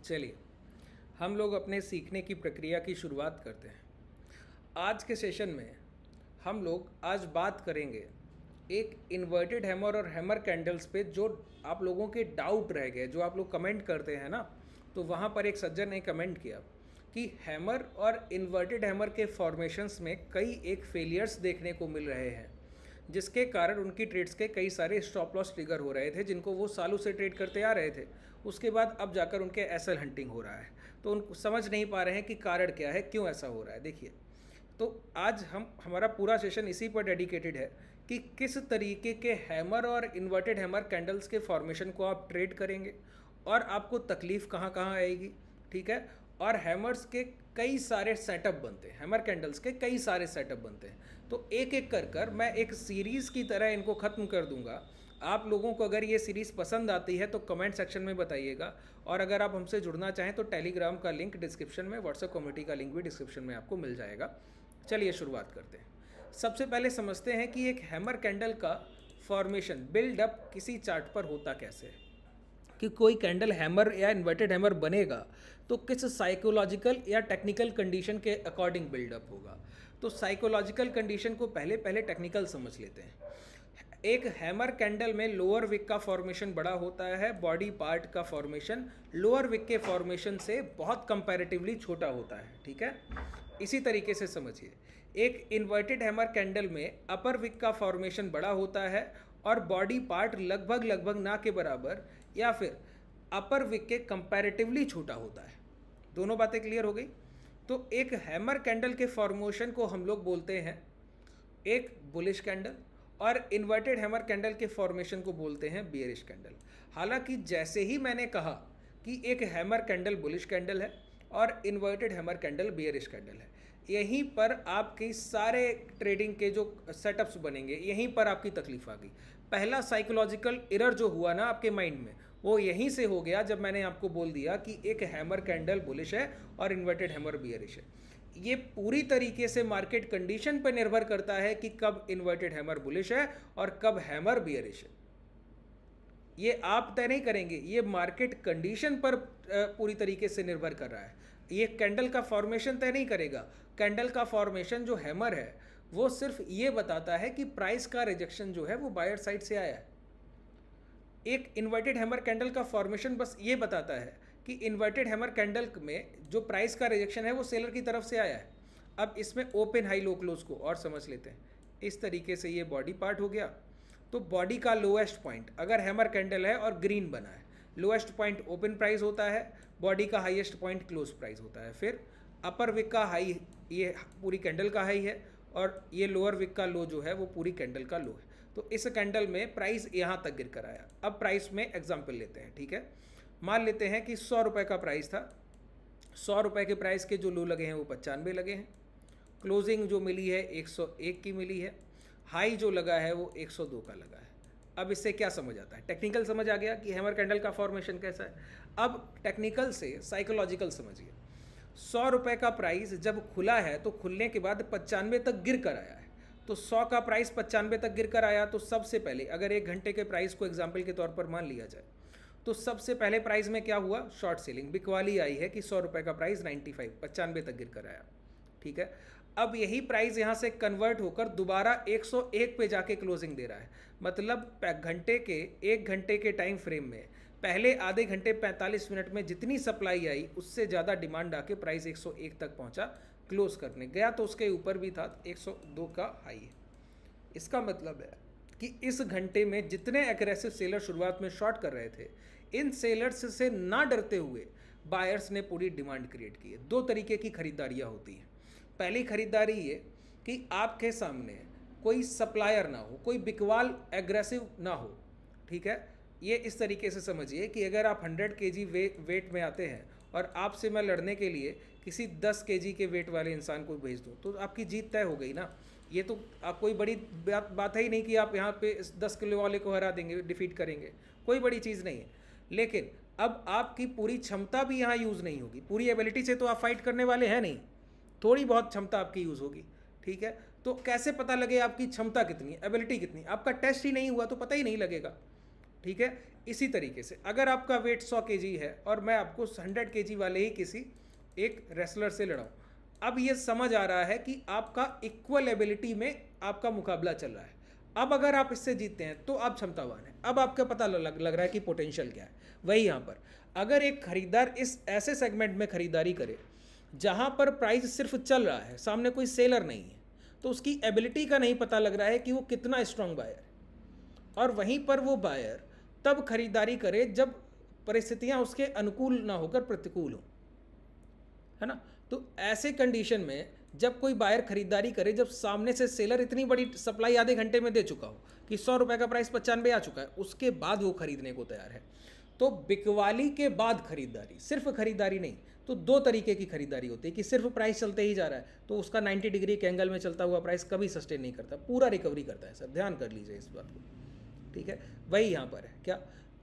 चलिए हम लोग अपने सीखने की प्रक्रिया की शुरुआत करते हैं। आज के सेशन में हम लोग आज बात करेंगे एक इन्वर्टेड हैमर और हैमर कैंडल्स पे जो आप लोगों के डाउट रह गए, जो आप लोग कमेंट करते हैं ना, तो वहाँ पर एक सज्जन ने कमेंट किया कि हैमर और इन्वर्टेड हैमर के फॉर्मेशंस में कई एक फेलियर्स देखने को मिल रहे हैं, जिसके कारण उनकी ट्रेड्स के कई सारे स्टॉप लॉस ट्रिगर हो रहे थे, जिनको वो सालों से ट्रेड करते आ रहे थे। उसके बाद अब जाकर उनके एसएल हंटिंग हो रहा है, तो उनको समझ नहीं पा रहे हैं कि कारण क्या है, क्यों ऐसा हो रहा है। देखिए, तो आज हमारा पूरा सेशन इसी पर डेडिकेटेड है कि किस तरीके के हैमर और इन्वर्टेड हैमर कैंडल्स के फॉर्मेशन को आप ट्रेड करेंगे और आपको तकलीफ़ कहाँ कहाँ आएगी, ठीक है। और हैमर्स के कई सारे सेटअप बनते हैं, हैमर कैंडल्स के कई सारे सेटअप बनते हैं, तो एक एक कर मैं एक सीरीज़ की तरह इनको ख़त्म कर दूंगा। आप लोगों को अगर ये सीरीज़ पसंद आती है तो कमेंट सेक्शन में बताइएगा, और अगर आप हमसे जुड़ना चाहें तो टेलीग्राम का लिंक डिस्क्रिप्शन में, व्हाट्सएप कम्युनिटी का लिंक भी डिस्क्रिप्शन में आपको मिल जाएगा। चलिए शुरुआत करते हैं। सबसे पहले समझते हैं कि एक हैमर कैंडल का फॉर्मेशन बिल्डअप किसी चार्ट पर होता कैसे है, कि कोई कैंडल हैमर या इन्वर्टेड हैमर बनेगा तो किस साइकोलॉजिकल या टेक्निकल कंडीशन के अकॉर्डिंग बिल्डअप होगा। तो साइकोलॉजिकल कंडीशन को पहले टेक्निकल समझ लेते हैं। एक हैमर कैंडल में लोअर विक का फॉर्मेशन बड़ा होता है, बॉडी पार्ट का फॉर्मेशन लोअर विक के फॉर्मेशन से बहुत कंपैरेटिवली छोटा होता है, ठीक है। इसी तरीके से समझिए, एक इन्वर्टेड हैमर कैंडल में अपर विक का फॉर्मेशन बड़ा होता है और बॉडी पार्ट लगभग ना के बराबर या फिर अपर विक के कंपैरेटिवली छोटा होता है। दोनों बातें क्लियर हो गई। तो एक हैमर कैंडल के फॉर्मेशन को हम लोग बोलते हैं एक बुलिश कैंडल, और इन्वर्टेड हैमर कैंडल के फॉर्मेशन को बोलते हैं बियरिश कैंडल। हालांकि जैसे ही मैंने कहा कि एक हैमर कैंडल बुलिश कैंडल है और inverted hammer candle bearish candle है, यहीं पर आपके सारे ट्रेडिंग के जो सेटअप्स बनेंगे, यहीं पर आपकी तकलीफ आ गई। पहला साइकोलॉजिकल एरर जो हुआ ना आपके माइंड में, वो यहीं से हो गया जब मैंने आपको बोल दिया कि एक हैमर कैंडल बुलिश है और इन्वर्टेड हैमर बियरिश है। ये पूरी तरीके से मार्केट कंडीशन पर निर्भर करता है कि कब इन्वर्टेड हैमर बुलिश है और कब हैमर बियरिश है। ये आप तय नहीं करेंगे, ये मार्केट कंडीशन पर पूरी तरीके से निर्भर कर रहा है। ये कैंडल का फॉर्मेशन तय नहीं करेगा। कैंडल का फॉर्मेशन जो हैमर है वो सिर्फ ये बताता है कि प्राइस का रिजेक्शन जो है वो बायर साइड से आया है। एक इन्वर्टेड हैमर कैंडल का फॉर्मेशन बस ये बताता है कि इन्वर्टेड हैमर कैंडल में जो प्राइस का रिजेक्शन है वो सेलर की तरफ से आया है। अब इसमें ओपन हाई लो क्लोज को और समझ लेते हैं। इस तरीके से ये बॉडी पार्ट हो गया। तो बॉडी का लोएस्ट पॉइंट अगर हैमर कैंडल है और ग्रीन बना है, लोएस्ट पॉइंट ओपन प्राइस होता है, बॉडी का हाईएस्ट पॉइंट क्लोज प्राइस होता है। फिर अपर विक का हाई ये पूरी कैंडल का हाई है, और ये लोअर विक का लो जो है वो पूरी कैंडल का लो है। तो इस कैंडल में प्राइस यहाँ तक गिर कर आया। अब प्राइस में एग्जाम्पल लेते हैं, ठीक है। मान लेते हैं कि 100 रुपये का प्राइस था। 100 रुपये के प्राइस के जो लो लगे हैं वो 95 लगे हैं, क्लोजिंग जो मिली है 101 की मिली है, हाई जो लगा है वो 102 का लगा है। अब इससे क्या समझ आता है? टेक्निकल समझ आ गया कि हैमर कैंडल का फॉर्मेशन कैसा है। अब टेक्निकल से साइकोलॉजिकल समझिए। 100 रुपये का प्राइस जब खुला है तो खुलने के बाद 95 तक गिर कर आया है। तो 100 का प्राइस 95 तक गिर कर आया, तो सबसे पहले अगर 1 घंटे के प्राइस को एग्जाम्पल के तौर पर मान लिया जाए, तो सबसे पहले प्राइस में क्या हुआ? शॉर्ट सेलिंग, बिकवाली आई है कि 100 रुपये का प्राइस 95 तक गिर कर आया, ठीक है। अब यही प्राइस यहाँ से कन्वर्ट होकर दोबारा 101 पे जाके क्लोजिंग दे रहा है। मतलब एक घंटे के टाइम फ्रेम में पहले आधे घंटे 45 मिनट में जितनी सप्लाई आई उससे ज़्यादा डिमांड आके प्राइस 101 तक पहुँचा। क्लोज करने गया तो उसके ऊपर भी था, 102 का हाई है। इसका मतलब है कि इस घंटे में जितने एग्रेसिव सेलर शुरुआत में शॉर्ट कर रहे थे, इन सेलर्स से ना डरते हुए बायर्स ने पूरी डिमांड क्रिएट की है। 2 तरीके की खरीदारियाँ होती हैं। पहली खरीदारी ये कि आपके सामने कोई सप्लायर ना हो, कोई बिकवाल एग्रेसिव ना हो, ठीक है। ये इस तरीके से समझिए कि अगर आप 100 केजी वेट में आते हैं और आपसे मैं लड़ने के लिए किसी 10 केजी के वेट वाले इंसान को भेज दूँ, तो आपकी जीत तय हो गई ना। ये तो आप कोई बड़ी बात है ही नहीं कि आप यहाँ पे इस 10 किलो वाले को हरा देंगे, डिफीट करेंगे, कोई बड़ी चीज़ नहीं है। लेकिन अब आपकी पूरी क्षमता भी यहाँ यूज़ नहीं होगी। पूरी एबिलिटी से तो आप फाइट करने वाले हैं नहीं, थोड़ी बहुत क्षमता आपकी यूज़ होगी, ठीक है। तो कैसे पता लगे आपकी क्षमता कितनी, एबिलिटी कितनी? आपका टेस्ट ही नहीं हुआ तो पता ही नहीं लगेगा, ठीक है। इसी तरीके से अगर आपका वेट 100 केजी है और मैं आपको 100 केजी वाले ही किसी एक रेसलर से लड़ाऊँ, अब ये समझ आ रहा है कि आपका इक्वल एबिलिटी में आपका मुकाबला चल रहा है। अब अगर आप इससे जीतते हैं तो आप क्षमतावान हैं, अब आपको पता लग रहा है कि पोटेंशियल क्या है। वही यहाँ पर अगर एक खरीदार इस ऐसे सेगमेंट में खरीदारी करे जहाँ पर प्राइस सिर्फ चल रहा है, सामने कोई सेलर नहीं है, तो उसकी एबिलिटी का नहीं पता लग रहा है कि वो कितना स्ट्रांग बायर है। और वहीं पर वो बायर तब खरीदारी करे जब परिस्थितियाँ उसके अनुकूल ना होकर प्रतिकूल हो, है ना। तो ऐसे कंडीशन में जब कोई बायर खरीदारी करे, जब सामने से सेलर इतनी बड़ी सप्लाई आधे घंटे में दे चुका हो कि 100 रुपये का प्राइस 95 आ चुका है, उसके बाद वो खरीदने को तैयार है। तो बिकवाली के बाद खरीदारी, सिर्फ खरीदारी नहीं, तो दो तरीके की खरीदारी होती है कि सिर्फ प्राइस चलते ही जा रहा है तो उसका 90 डिग्री के एंगल में चलता हुआ प्राइस कभी सस्टेन नहीं करता, पूरा रिकवरी करता है। सर ध्यान कर लीजिए इस बात को, ठीक है। वही यहाँ पर है क्या,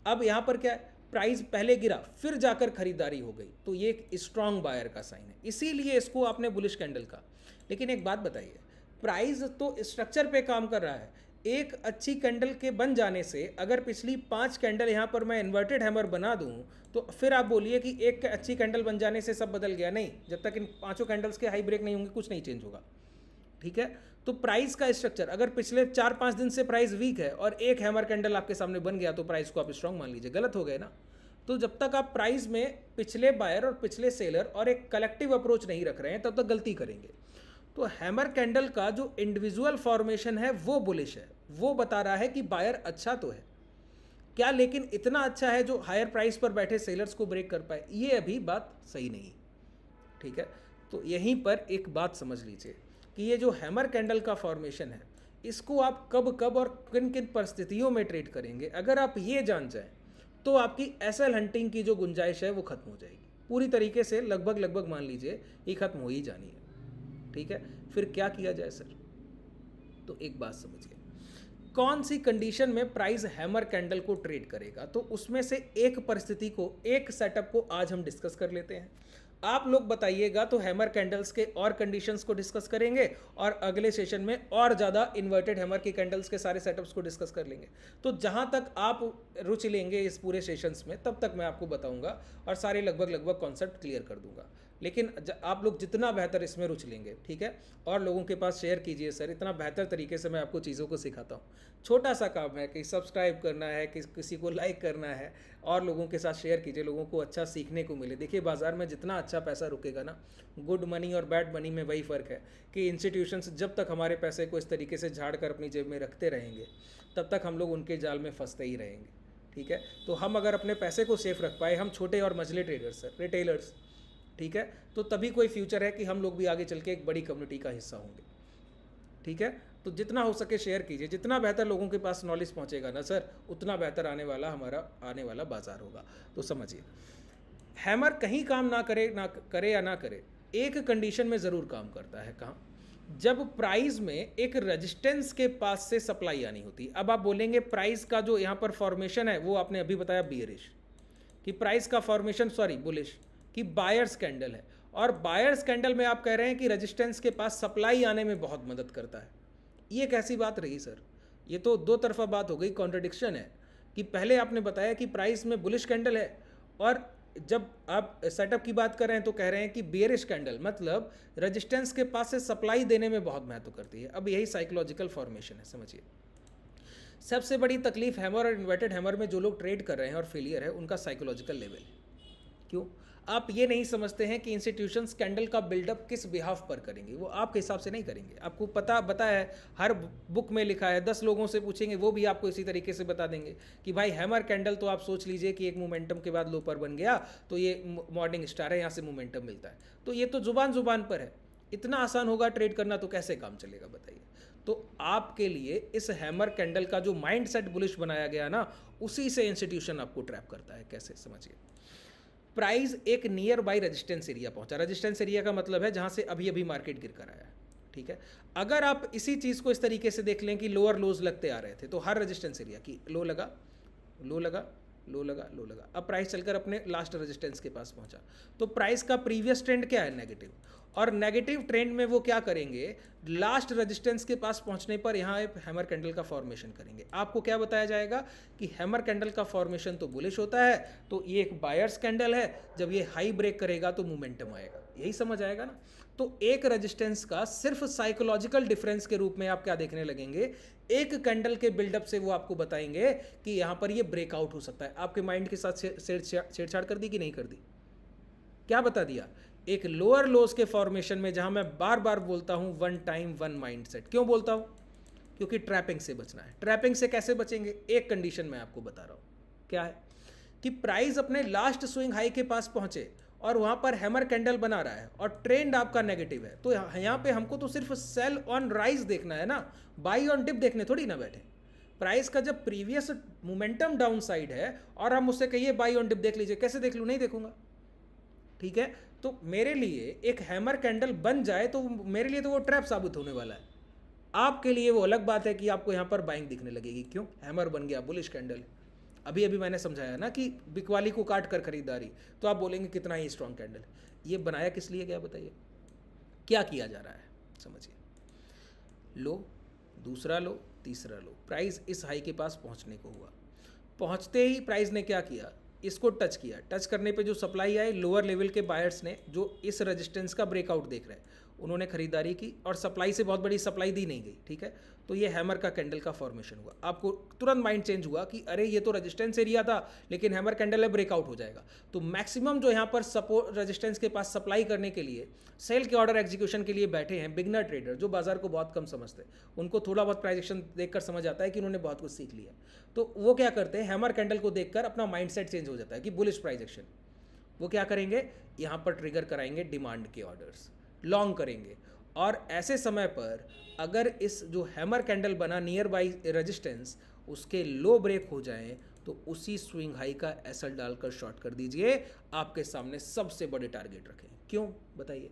अब यहाँ पर क्या है, प्राइस पहले गिरा फिर जाकर खरीदारी हो गई, तो ये एक स्ट्रांग बायर का साइन है, इसीलिए इसको आपने बुलिश कैंडल का। लेकिन एक बात बताइए, प्राइस तो स्ट्रक्चर पे काम कर रहा है, एक अच्छी कैंडल के बन जाने से अगर पिछली 5 कैंडल यहाँ पर मैं इन्वर्टेड हैमर बना दूँ तो फिर आप बोलिए कि एक अच्छी कैंडल बन जाने से सब बदल गया। नहीं, जब तक इन 5 कैंडल्स के हाई ब्रेक नहीं होंगे कुछ नहीं चेंज होगा, ठीक है। तो प्राइस का स्ट्रक्चर, अगर पिछले 4-5 दिन से प्राइस वीक है और एक हैमर कैंडल आपके सामने बन गया तो प्राइस को आप स्ट्रांग मान लीजिए, गलत हो गए ना। तो जब तक आप प्राइस में पिछले बायर और पिछले सेलर और एक कलेक्टिव अप्रोच नहीं रख रहे हैं तब तक गलती करेंगे। तो हैमर कैंडल का जो इंडिविजुअल फॉर्मेशन है वो बुलिश है, वो बता रहा है कि बायर अच्छा तो है क्या, लेकिन इतना अच्छा है जो हायर प्राइस पर बैठे सेलर्स को ब्रेक कर पाए, ये अभी बात सही नहीं, ठीक है। तो यहीं पर एक बात समझ लीजिए कि ये जो हैमर कैंडल का फॉर्मेशन है इसको आप कब कब और किन किन परिस्थितियों में ट्रेड करेंगे, अगर आप ये जान जाएं तो आपकी एसएल हंटिंग की जो गुंजाइश है वो खत्म हो जाएगी पूरी तरीके से, लगभग मान लीजिए ये खत्म हो ही जानी है, ठीक है। फिर क्या किया जाए सर, तो एक बात समझिए, कौन सी कंडीशन में प्राइस हैमर कैंडल को ट्रेड करेगा, तो उसमें से एक परिस्थिति को, एक सेटअप को आज हम डिस्कस कर लेते हैं। आप लोग बताइएगा तो हैमर कैंडल्स के और कंडीशंस को डिस्कस करेंगे और अगले सेशन में और ज़्यादा इन्वर्टेड हैमर की कैंडल्स के सारे सेटअप्स को डिस्कस कर लेंगे। तो जहाँ तक आप रुचि लेंगे इस पूरे सेशंस में तब तक मैं आपको बताऊंगा और सारे लगभग कॉन्सेप्ट क्लियर कर दूंगा। लेकिन आप लोग जितना बेहतर इसमें रुचि लेंगे, ठीक है, और लोगों के पास शेयर कीजिए सर, इतना बेहतर तरीके से मैं आपको चीज़ों को सिखाता हूँ। छोटा सा काम है कि सब्सक्राइब करना है, कि किसी को लाइक करना है और लोगों के साथ शेयर कीजिए, लोगों को अच्छा सीखने को मिले। देखिए बाज़ार में जितना अच्छा पैसा रुकेगा ना, गुड मनी और बैड मनी में वही फ़र्क है कि इंस्टीट्यूशंस जब तक हमारे पैसे को इस तरीके से झाड़ कर अपनी जेब में रखते रहेंगे तब तक हम लोग उनके जाल में फंसते ही रहेंगे, ठीक है। तो हम अगर अपने पैसे को सेफ रख पाए, हम छोटे और मझले ट्रेडर्स सर, रिटेलर्स, ठीक है, तो तभी कोई फ्यूचर है कि हम लोग भी आगे चल के एक बड़ी कम्युनिटी का हिस्सा होंगे, ठीक है। तो जितना हो सके शेयर कीजिए, जितना बेहतर लोगों के पास नॉलेज पहुंचेगा ना सर, उतना बेहतर हमारा आने वाला बाजार होगा। तो समझिए, हैमर कहीं काम ना करे या ना करे, एक कंडीशन में ज़रूर काम करता है। कहाँ, जब प्राइस में एक रेजिस्टेंस के पास से सप्लाई आनी होती है। अब आप बोलेंगे प्राइस का जो यहाँ पर फॉर्मेशन है वो आपने अभी बताया बियरिश, कि प्राइस का फॉर्मेशन बुलिश, कि बायर्स कैंडल है, और बायर्स कैंडल में आप कह रहे हैं कि रेजिस्टेंस के पास सप्लाई आने में बहुत मदद करता है। ये कैसी बात रही सर, ये तो दो तरफा बात हो गई, कॉन्ट्रडिक्शन है कि पहले आपने बताया कि प्राइस में बुलिश कैंडल है और जब आप सेटअप की बात कर रहे हैं तो कह रहे हैं कि बियरिश कैंडल, मतलब रेजिस्टेंस के पास से सप्लाई देने में बहुत महत्व करती है। अब यही साइकोलॉजिकल फॉर्मेशन है, समझिए। सबसे बड़ी तकलीफ हैमर और इन्वर्टेड हैमर में जो लोग ट्रेड कर रहे हैं और फेलियर है उनका साइकोलॉजिकल लेवल है। क्यों? आप ये नहीं समझते हैं कि इंस्टीट्यूशंस कैंडल का बिल्डअप किस बिहाफ पर करेंगे, वो आपके हिसाब से नहीं करेंगे। आपको पता है, हर बुक में लिखा है, 10 लोगों से पूछेंगे वो भी आपको इसी तरीके से बता देंगे कि भाई हैमर कैंडल तो आप सोच लीजिए कि एक मोमेंटम के बाद लो पर बन गया तो ये मॉर्निंग स्टार है, यहाँ से मोमेंटम मिलता है। तो ये तो जुबान पर है, इतना आसान होगा ट्रेड करना तो कैसे काम चलेगा बताइए। तो आपके लिए इस हैमर कैंडल का जो माइंड सेट बुलिश बनाया गया ना, उसी से इंस्टीट्यूशन आपको ट्रैप करता है। कैसे, समझिए। प्राइस एक नियर बाई रेजिस्टेंस एरिया पहुंचा, रेजिस्टेंस एरिया का मतलब है जहां से अभी अभी मार्केट गिर कर आया है, ठीक है। अगर आप इसी चीज़ को इस तरीके से देख लें कि लोअर लोज लगते आ रहे थे, तो हर रेजिस्टेंस एरिया की लो लगा, लो लगा, लो लगा, लो लगा, अब प्राइस चलकर अपने लास्ट रेजिस्टेंस के पास पहुंचा। तो प्राइस का प्रीवियस ट्रेंड क्या है? नेगेटिव। और नेगेटिव ट्रेंड में वो क्या करेंगे, लास्ट रेजिस्टेंस के पास पहुंचने पर यहाँ एक हैमर कैंडल का फॉर्मेशन करेंगे। आपको क्या बताया जाएगा कि हैमर कैंडल का फॉर्मेशन तो बुलिश होता है, तो ये एक बायर्स कैंडल है, जब ये हाई ब्रेक करेगा तो मोमेंटम आएगा। यही समझ आएगा ना। तो एक रेजिस्टेंस का सिर्फ साइकोलॉजिकल डिफरेंस के रूप में आप क्या देखने लगेंगे, एक कैंडल के बिल्डअप से वो आपको बताएंगे कि यहाँ पर ये ब्रेकआउट हो सकता है। आपके माइंड के साथ छेड़छाड़ कर दी कि नहीं कर दी? क्या बता दिया? एक लोअर लोस के फॉर्मेशन में, जहां मैं बार बार बोलता हूं वन टाइम वन माइंडसेट। क्यों बोलता हूं? क्योंकि ट्रैपिंग से बचना है। ट्रैपिंग से कैसे बचेंगे? एक कंडीशन मैं आपको बता रहा हूं, क्या है कि प्राइस अपने लास्ट स्विंग हाई के पास पहुंचे और वहां पर हैमर कैंडल बना रहा है और ट्रेंड आपका नेगेटिव है, तो यहां पे हमको तो सिर्फ सेल ऑन राइज देखना है ना, बाई ऑन डिप देखने थोड़ी ना बैठे। प्राइस का जब प्रीवियस मोमेंटम डाउन साइड है और हम उससे कहिए बाई ऑन डिप देख लीजिए, कैसे देख लूँ? नहीं देखूंगा। ठीक है, तो मेरे लिए एक हैमर कैंडल बन जाए तो मेरे लिए तो वो ट्रैप साबित होने वाला है। आपके लिए वो अलग बात है कि आपको यहाँ पर बाइंग दिखने लगेगी। क्यों? हैमर बन गया, बुलिश कैंडल। अभी अभी मैंने समझाया ना कि बिकवाली को काट कर खरीदारी, तो आप बोलेंगे कितना ही स्ट्रॉन्ग कैंडल। ये बनाया किस लिए, क्या बताइए? क्या किया जा रहा है समझिए। लो, दूसरा लो, तीसरा लो, प्राइस इस हाई के पास पहुंचने को हुआ। पहुंचते ही प्राइस ने क्या किया, इसको टच किया। टच करने पे जो सप्लाई आई, लोअर लेवल के बायर्स ने, जो इस रेजिस्टेंस का ब्रेकआउट देख रहे हैं, उन्होंने खरीदारी की और सप्लाई से बहुत बड़ी सप्लाई दी नहीं गई। ठीक है, तो ये हैमर का कैंडल का फॉर्मेशन हुआ। आपको तुरंत माइंड चेंज हुआ कि अरे ये तो रेजिस्टेंस एरिया था, लेकिन हैमर कैंडल है, ब्रेकआउट हो जाएगा। तो मैक्सिमम जो यहाँ पर सपोर्ट रेजिस्टेंस के पास सप्लाई करने के लिए सेल के ऑर्डर एग्जीक्यूशन के लिए बैठे हैं बिगनर ट्रेडर, जो बाजार को बहुत कम समझते, उनको थोड़ा बहुत प्राइजेक्शन देखकर समझ आता है कि उन्होंने बहुत कुछ सीख लिया। तो वो क्या करते हैं, हैमर कैंडल को देखकर अपना माइंडसेट चेंज हो जाता है कि बुलिश प्राइजेक्शन। वो क्या करेंगे, यहाँ पर ट्रिगर कराएंगे डिमांड के ऑर्डर्स, लॉन्ग करेंगे। और ऐसे समय पर अगर इस जो हैमर कैंडल बना नियर बाई रेजिस्टेंस, उसके लो ब्रेक हो जाए तो उसी स्विंग हाई का एसएल डालकर शॉर्ट कर दीजिए। आपके सामने सबसे बड़े टारगेट रखें। क्यों बताइए?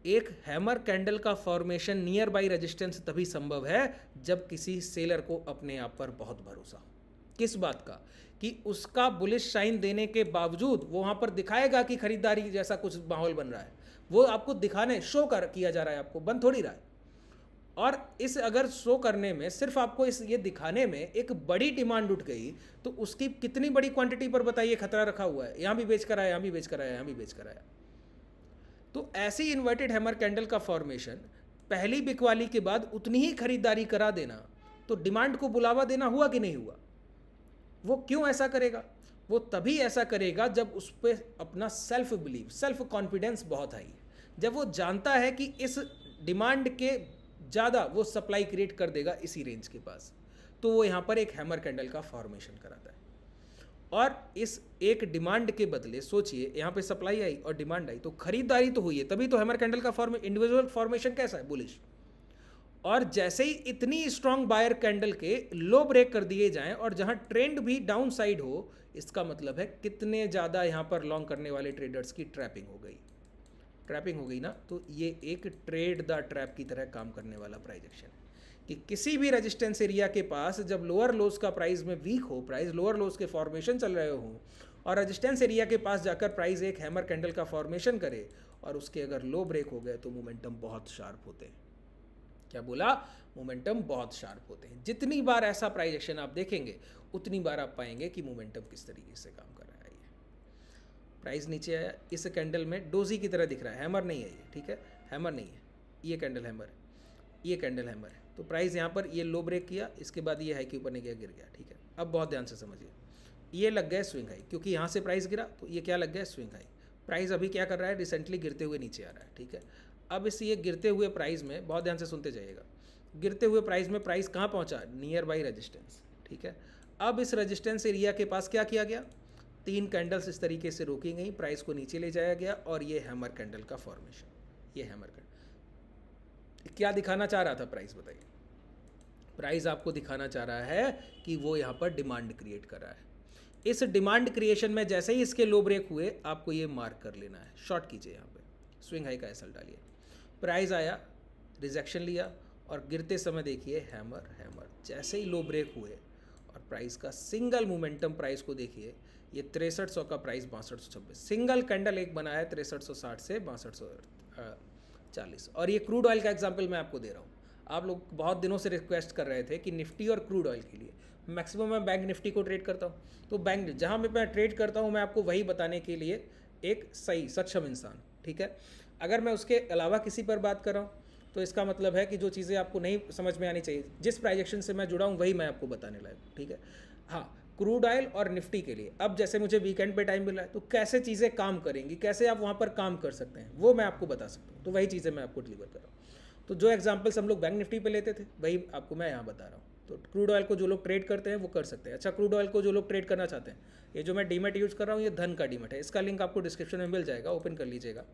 एक हैमर कैंडल का फॉर्मेशन नियर बाई रेजिस्टेंस तभी संभव है जब किसी सेलर को अपने आप पर बहुत भरोसा हो। किस बात का? कि उसका बुलिश साइन देने के बावजूद वो वहां पर दिखाएगा कि खरीदारी जैसा कुछ माहौल बन रहा है, वो आपको दिखाने शो कर किया जा रहा है, आपको बन थोड़ी रहा है। और इस अगर शो करने में सिर्फ आपको इस ये दिखाने में एक बड़ी डिमांड उठ गई, तो उसकी कितनी बड़ी क्वांटिटी पर बताइए खतरा रखा हुआ है। यहाँ भी बेच कर आया, यहाँ भी बेच कर आया, यहाँ भी बेच कर आया। तो ऐसी इन्वर्टेड हैमर कैंडल का फॉर्मेशन पहली बिकवाली के बाद उतनी ही खरीदारी करा देना, तो डिमांड को बुलावा देना हुआ कि नहीं हुआ? वो क्यों ऐसा करेगा? वो तभी ऐसा करेगा जब उस पर अपना सेल्फ बिलीव, सेल्फ कॉन्फिडेंस बहुत हाई है। जब वो जानता है कि इस डिमांड के ज़्यादा वो सप्लाई क्रिएट कर देगा इसी रेंज के पास, तो वो यहाँ पर एक हैमर कैंडल का फॉर्मेशन कराता है। और इस एक डिमांड के बदले सोचिए, यहाँ पे सप्लाई आई और डिमांड आई, तो खरीदारी तो हुई है, तभी तो हैमर कैंडल का इंडिविजुअल फॉर्मेशन कैसा है, बुलिश। और जैसे ही इतनी स्ट्रांग बायर कैंडल के लो ब्रेक कर दिए जाएं और जहां ट्रेंड भी डाउन साइड हो, इसका मतलब है कितने ज़्यादा यहाँ पर लॉन्ग करने वाले ट्रेडर्स की ट्रैपिंग हो गई। ट्रैपिंग हो गई ना, तो ये एक ट्रेड द ट्रैप की तरह काम करने वाला प्राइजेक्शन है कि किसी भी रेजिस्टेंस एरिया के पास जब लोअर लोस का प्राइस में वीक हो, प्राइस लोअर लोस के फॉर्मेशन चल रहे हो, और रेजिस्टेंस एरिया के पास जाकर प्राइस एक हैमर कैंडल का फॉर्मेशन करे और उसके अगर लो ब्रेक हो गए, तो मोमेंटम बहुत शार्प होते हैं। क्या बोला? मोमेंटम बहुत शार्प होते हैं। जितनी बार ऐसा प्राइस एक्शन आप देखेंगे, उतनी बार आप पाएंगे कि मोमेंटम किस तरीके से काम कर रहा है। प्राइस नीचे आया, इस कैंडल में डोजी की तरह दिख रहा है, हैमर नहीं है ये। ठीक है, हैमर नहीं है, ये कैंडल हैमर है, ये कैंडल हैमर है। तो प्राइस यहाँ पर ये लो ब्रेक किया, इसके बाद ये हाई के ऊपर नहीं गया, गिर गया। ठीक है, अब बहुत ध्यान से समझिए, ये लग गया स्विंग हाई, क्योंकि यहाँ से प्राइस गिरा तो ये क्या लग गया, स्विंग हाई। प्राइस अभी क्या कर रहा है, रिसेंटली गिरते हुए नीचे आ रहा है। ठीक है, अब इस ये गिरते हुए प्राइस में बहुत ध्यान से सुनते जाइएगा, गिरते हुए प्राइस में प्राइस कहाँ पहुँचा, नियर बाई रेजिस्टेंस। ठीक है, अब इस रेजिस्टेंस एरिया के पास क्या किया गया, 3 कैंडल्स इस तरीके से रोकी गई, प्राइस को नीचे ले जाया गया और ये हैमर कैंडल का फॉर्मेशन, ये हैमर कैंडल क्या दिखाना चाह रहा था प्राइस, बताइए? प्राइस आपको दिखाना चाह रहा है कि वो यहाँ पर डिमांड क्रिएट कर रहा है। इस डिमांड क्रिएशन में जैसे ही इसके लो ब्रेक हुए, आपको ये मार्क कर लेना है, शॉर्ट कीजिए, यहाँ पे स्विंग हाई का एसएल डालिए। प्राइस आया, रिजेक्शन लिया और गिरते समय देखिए हैमर हैमर, जैसे ही लो ब्रेक हुए और प्राइस का सिंगल मोमेंटम प्राइस को देखिए ये 6300 का प्राइस 6226, सिंगल कैंडल एक बना है 6360 से 6240। और ये क्रूड ऑयल का एग्जांपल मैं आपको दे रहा हूँ। आप लोग बहुत दिनों से रिक्वेस्ट कर रहे थे कि निफ्टी और क्रूड ऑयल के लिए, मैक्सिमम मैं बैंक निफ्टी को ट्रेड करता हूँ, तो बैंक जहाँ मैं ट्रेड करता हूँ मैं आपको वही बताने के लिए एक सही सक्षम इंसान, ठीक है। अगर मैं उसके अलावा किसी पर बात कर रहा हूँ तो इसका मतलब है कि जो चीज़ें आपको नहीं समझ में आनी चाहिए, जिस प्राइजेक्शन से मैं जुड़ा हूँ वही मैं आपको बताने लायक, ठीक है। हाँ, क्रूड ऑयल और निफ्टी के लिए अब जैसे मुझे वीकेंड पे टाइम मिला है तो कैसे चीज़ें काम करेंगी, कैसे आप वहाँ पर काम कर सकते हैं, वो मैं आपको बता सकता हूँ। तो वही चीज़ें मैं आपको डिलीवर कर रहा हूँ। तो जो एग्जांपल्स हम लोग बैंक निफ्टी पे लेते थे वही आपको मैं यहाँ बता रहा हूँ। तो क्रूड ऑयल को जो लोग ट्रेड करते हैं वो कर सकते हैं। अच्छा, क्रूड ऑयल को जो लोग ट्रेड करना चाहते हैं, ये जो मैं डीमेट यूज़ कर रहा हूँ ये धन का डीमेट है, इसका लिंक आपको डिस्क्रिप्शन में मिल जाएगा, ओपन कर लीजिएगा।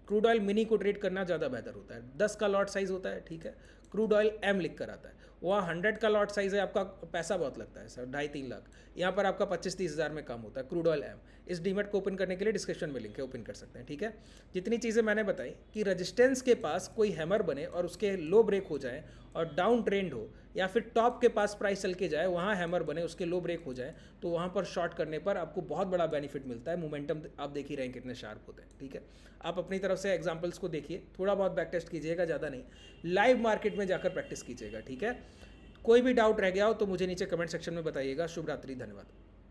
क्रूड ऑयल मिनी को ट्रेड करना ज़्यादा बेहतर होता है, 10 का लॉट साइज़ होता है, ठीक है। क्रूड ऑयल एम लिख कर आता है, वहाँ 100 का लॉट साइज़ है, आपका पैसा बहुत लगता है सर, 2.5-3 लाख, यहाँ पर आपका 25-30 हज़ार में काम होता है क्रूड ऑयल एम। इस डीमेट को ओपन करने के लिए डिस्क्रिप्शन में लिंक है, ओपन कर सकते हैं, ठीक है। जितनी चीज़ें मैंने बताई कि रजिस्टेंस के पास कोई हैमर बने और उसके लो ब्रेक हो जाए और डाउन ट्रेंड हो, या फिर टॉप के पास प्राइस चल के जाए वहाँ हैमर बने उसके लो ब्रेक हो जाए, तो वहाँ पर शॉर्ट करने पर आपको बहुत बड़ा बेनिफिट मिलता है। मोमेंटम आप देख ही रहे हैं कितने शार्प होते हैं, ठीक है। आप अपनी तरफ से एग्जांपल्स को देखिए, थोड़ा बहुत बैक टेस्ट कीजिएगा, ज़्यादा नहीं, लाइव मार्केट में जाकर प्रैक्टिस कीजिएगा, ठीक है। कोई भी डाउट रह गया हो तो मुझे नीचे कमेंट सेक्शन में बताइएगा। शुभ रात्रि, धन्यवाद।